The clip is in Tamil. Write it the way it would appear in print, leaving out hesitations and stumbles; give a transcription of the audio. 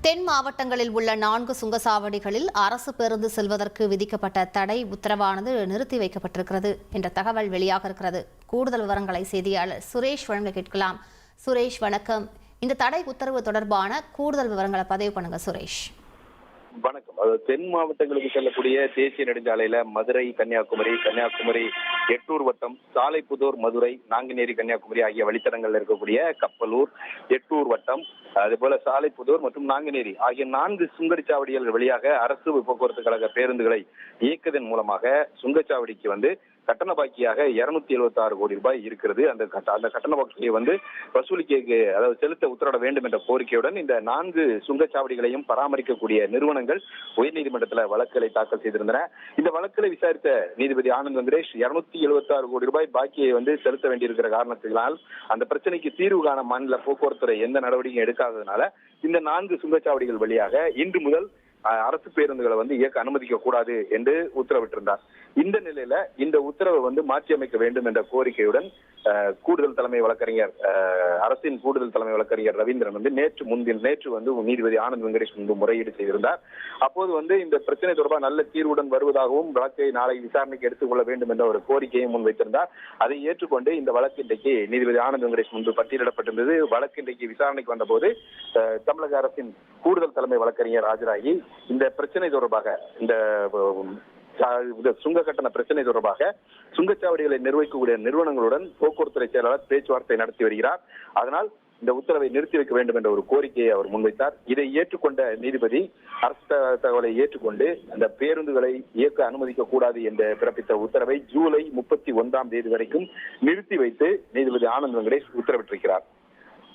தென் மாவட்டங்களில் உள்ள 4 சுங்கச்சாவடிகளில் அரசு பேருந்து செல்வதற்கு விதிக்கப்பட்ட தடை உத்தரவானது நிறுத்தி வைக்கப்பட்டிருக்கிறது என்ற தகவல் வெளியாக இருக்கிறது. கூடுதல் விவரங்களை செய்தியாளர் சுரேஷ் வழங்க கேட்கலாம். சுரேஷ் வணக்கம். இந்த தடை உத்தரவு தொடர்பான கூடுதல் விவரங்களை பதிவு பண்ணுங்க சுரேஷ். வணக்கம். தென் மாவட்டங்களுக்கு செல்லக்கூடிய தேசிய நெடுஞ்சாலையில மதுரை, கன்னியாகுமரி, எட்டூர் வட்டம், சாலைப்புதூர், மதுரை, நாங்குநேரி, கன்னியாகுமரி ஆகிய வழித்தடங்கள்ல இருக்கக்கூடிய கப்பலூர், எட்டூர் வட்டம், அதுபோல சாலைப்புதூர் மற்றும் நாங்குநேரி ஆகிய 4 சுங்கச்சாவடிகள் வழியாக அரசு போக்குவரத்து கழக பேருந்துகளை இயக்குவதன் மூலமாக சுங்கச்சாவடிக்கு கட்டண பாக்கியாக 276 கோடி ரூபாய் இருக்கிறது. அந்த கட்டண பாக்கியை வசூலிக்க செலுத்த உத்தரவிட வேண்டும் என்ற கோரிக்கையுடன் இந்த 4 சுங்கச்சாவடிகளையும் பராமரிக்கக்கூடிய நிறுவனங்கள் உயர்நீதிமன்றத்தில் வழக்குகளை தாக்கல் செய்திருந்தன. இந்த வழக்குகளை விசாரித்த நீதிபதி ஆனந்த் வெங்கடேஷ் 276 கோடி ரூபாய் பாக்கியை செலுத்த வேண்டியிருக்கிற காரணத்தினால் அந்த பிரச்சனைக்கு தீர்வு காண மாநில போக்குவரத்துறை எந்த நடவடிக்கையும் எடுக்காததுனால இந்த 4 சுங்கச்சாவடிகள் வழியாக இன்று முதல் அரசு பேருந்துகளை இயக்க அனுமதிக்க கூடாது என்று உத்தரவிட்டிருந்தார். இந்த நிலையில இந்த உத்தரவை மாற்றி அமைக்க வேண்டும் என்ற கோரிக்கையுடன் அரசின் கூடுதல் தலைமை வழக்கறிஞர் ரவீந்திரன் நேற்று நீதிபதி ஆனந்த் வெங்கடேஷ் முன்பு முறையீடு செய்திருந்தார். அப்போது இந்த பிரச்சனை தொடர்பாக நல்ல தீர்வுடன் வருவதாகவும் வழக்கை நாளை விசாரணைக்கு எடுத்துக்கொள்ள வேண்டும் என்ற ஒரு கோரிக்கையை முன்வைத்திருந்தார். அதை ஏற்றுக்கொண்டு இந்த வழக்கு இன்றைக்கு நீதிபதி ஆனந்த் வெங்கடேஷ் முன்பு பட்டியலிடப்பட்டிருந்தது. வழக்கு இன்றைக்கு விசாரணைக்கு வந்தபோது தமிழக அரசின் கூடுதல் தலைமை வழக்கறிஞர் ஆஜராகி இந்த பிரச்சனை தொடர்பாக சுங்க கட்டண பிரச்சனை தொடர்பாக சுங்கச்சாவடிகளை நிர்வகிக்கக்கூடிய நிறுவனங்களுடன் போக்குவரத்துறை செயலாளர் பேச்சுவார்த்தை நடத்தி வருகிறார். அதனால் இந்த உத்தரவை நிறுத்தி வைக்க வேண்டும் என்ற ஒரு கோரிக்கையை அவர் முன்வைத்தார். இதை ஏற்றுக்கொண்ட நீதிபதி அரசு தகவலை ஏற்றுக்கொண்டு அந்த பேருந்துகளை இயக்க அனுமதிக்க கூடாது என்று பிறப்பித்த உத்தரவை ஜூலை 31 வரைக்கும் நிறுத்தி வைத்து நீதிபதி ஆனந்த் வெங்கடேஷ் உத்தரவிட்டிருக்கிறார்.